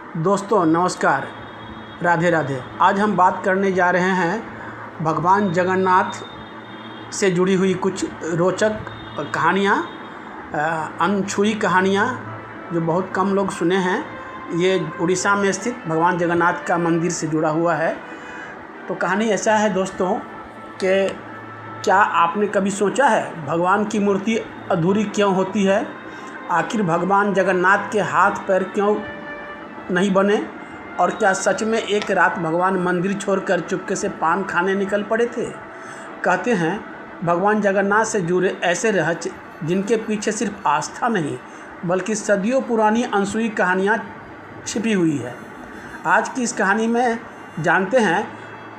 दोस्तों नमस्कार, राधे राधे। आज हम बात करने जा रहे हैं भगवान जगन्नाथ से जुड़ी हुई कुछ रोचक कहानियाँ, अनछुई कहानियाँ जो बहुत कम लोग सुने हैं। ये उड़ीसा में स्थित भगवान जगन्नाथ का मंदिर से जुड़ा हुआ है। तो कहानी ऐसा है दोस्तों कि क्या आपने कभी सोचा है भगवान की मूर्ति अधूरी क्यों होती है? आखिर भगवान जगन्नाथ के हाथ पैर क्यों नहीं बने? और क्या सच में एक रात भगवान मंदिर छोड़कर चुपके से पान खाने निकल पड़े थे? कहते हैं भगवान जगन्नाथ से जुड़े ऐसे रहस्य जिनके पीछे सिर्फ आस्था नहीं बल्कि सदियों पुरानी अनसुई कहानियाँ छिपी हुई है। आज की इस कहानी में जानते हैं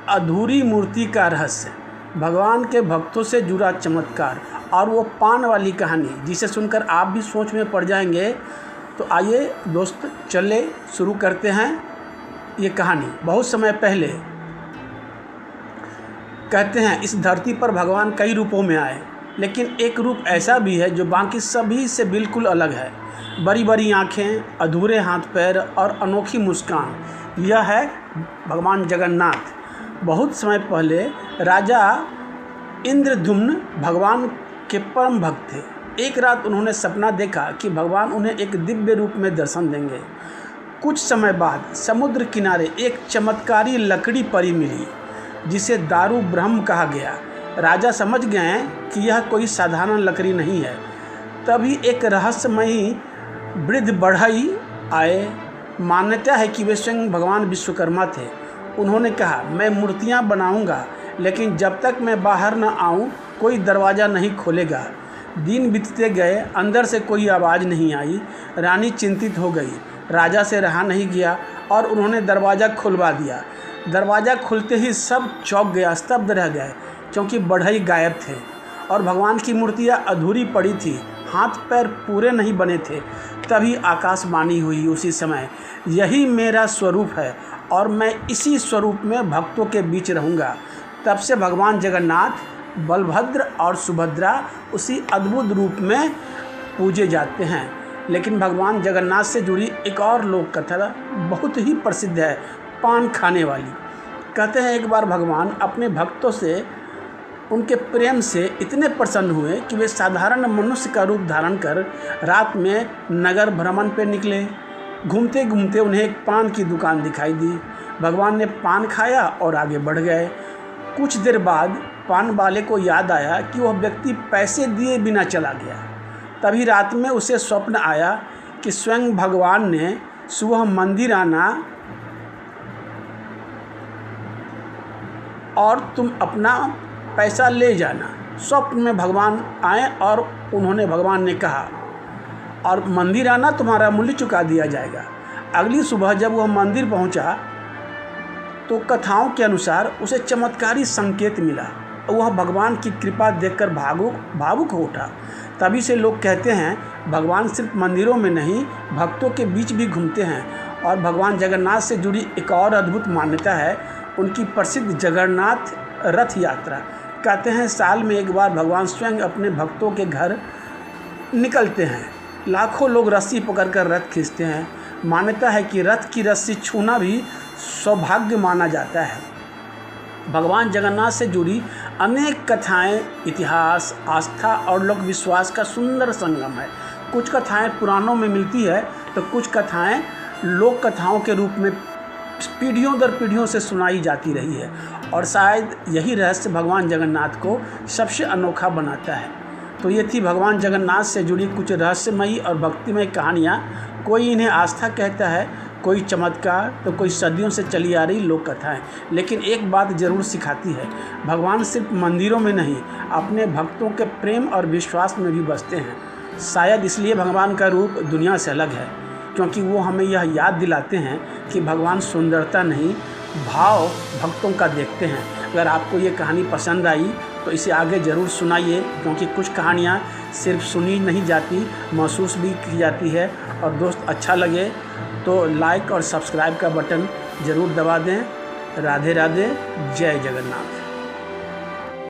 अधूरी मूर्ति का रहस्य, भगवान के भक्तों से जुड़ा चमत्कार और वो पान वाली कहानी जिसे सुनकर आप भी सोच में पड़ जाएंगे। तो आइए दोस्त चले शुरू करते हैं ये कहानी। बहुत समय पहले कहते हैं इस धरती पर भगवान कई रूपों में आए, लेकिन एक रूप ऐसा भी है जो बाकी सभी से बिल्कुल अलग है। बड़ी बड़ी आँखें, अधूरे हाथ पैर और अनोखी मुस्कान, यह है भगवान जगन्नाथ। बहुत समय पहले राजा इंद्रद्युम्न भगवान के परम भक्त थे। एक रात उन्होंने सपना देखा कि भगवान उन्हें एक दिव्य रूप में दर्शन देंगे। कुछ समय बाद समुद्र किनारे एक चमत्कारी लकड़ी परी मिली जिसे दारू ब्रह्म कहा गया। राजा समझ गए कि यह कोई साधारण लकड़ी नहीं है। तभी एक रहस्यमयी वृद्ध बढ़ई आए। मान्यता है कि वे स्वयं भगवान विश्वकर्मा थे। उन्होंने कहा, मैं मूर्तियाँ बनाऊँगा, लेकिन जब तक मैं बाहर न आऊँ कोई दरवाज़ा नहीं खोलेगा। दिन बीतते गए, अंदर से कोई आवाज़ नहीं आई। रानी चिंतित हो गई। राजा से रहा नहीं गया और उन्होंने दरवाज़ा खुलवा दिया। दरवाज़ा खुलते ही सब चौंक गया, स्तब्ध रह गए, क्योंकि बढ़ई गायब थे और भगवान की मूर्तियाँ अधूरी पड़ी थी, हाथ पैर पूरे नहीं बने थे। तभी आकाशवाणी हुई उसी समय, यही मेरा स्वरूप है और मैं इसी स्वरूप में भक्तों के बीच रहूँगा। तब से भगवान जगन्नाथ, बलभद्र और सुभद्रा उसी अद्भुत रूप में पूजे जाते हैं। लेकिन भगवान जगन्नाथ से जुड़ी एक और लोक कथा बहुत ही प्रसिद्ध है, पान खाने वाली। कहते हैं एक बार भगवान अपने भक्तों से, उनके प्रेम से इतने प्रसन्न हुए कि वे साधारण मनुष्य का रूप धारण कर रात में नगर भ्रमण पर निकले। घूमते घूमते उन्हें एक पान की दुकान दिखाई दी। भगवान ने पान खाया और आगे बढ़ गए। कुछ देर बाद पान वाले को याद आया कि वह व्यक्ति पैसे दिए बिना चला गया। तभी रात में उसे स्वप्न आया कि स्वयं भगवान ने सुबह मंदिर आना और तुम अपना पैसा ले जाना। स्वप्न में भगवान आए और भगवान ने कहा, और मंदिर आना, तुम्हारा मूल्य चुका दिया जाएगा। अगली सुबह जब वह मंदिर पहुंचा तो कथाओं के अनुसार उसे चमत्कारी संकेत मिला। वह भगवान की कृपा देखकर भावुक हो उठा। तभी से लोग कहते हैं भगवान सिर्फ मंदिरों में नहीं भक्तों के बीच भी घूमते हैं। और भगवान जगन्नाथ से जुड़ी एक और अद्भुत मान्यता है उनकी प्रसिद्ध जगन्नाथ रथ यात्रा। कहते हैं साल में एक बार भगवान स्वयं अपने भक्तों के घर निकलते हैं। लाखों लोग रस्सी पकड़कर रथ खींचते हैं। मान्यता है कि रथ की रस्सी छूना भी सौभाग्य माना जाता है। भगवान जगन्नाथ से जुड़ी अनेक कथाएं इतिहास, आस्था और लोक विश्वास का सुंदर संगम है। कुछ कथाएं पुराणों में मिलती है तो कुछ कथाएं लोक कथाओं के रूप में पीढ़ियों दर पीढ़ियों से सुनाई जाती रही है। और शायद यही रहस्य भगवान जगन्नाथ को सबसे अनोखा बनाता है। तो ये थी भगवान जगन्नाथ से जुड़ी कुछ रहस्यमयी और भक्तिमय कहानियाँ। कोई इन्हें आस्था कहता है, कोई चमत्कार, तो कोई सदियों से चली आ रही लोक कथाएँ। लेकिन एक बात ज़रूर सिखाती है, भगवान सिर्फ मंदिरों में नहीं अपने भक्तों के प्रेम और विश्वास में भी बसते हैं। शायद इसलिए भगवान का रूप दुनिया से अलग है, क्योंकि वो हमें यह याद दिलाते हैं कि भगवान सुंदरता नहीं, भाव भक्तों का देखते हैं। अगर आपको ये कहानी पसंद आई तो इसे आगे ज़रूर सुनाइए, क्योंकि कुछ कहानियाँ सिर्फ सुनी नहीं जाती, महसूस भी की जाती है। और दोस्त अच्छा लगे तो लाइक और सब्सक्राइब का बटन ज़रूर दबा दें। राधे राधे, जय जगन्नाथ।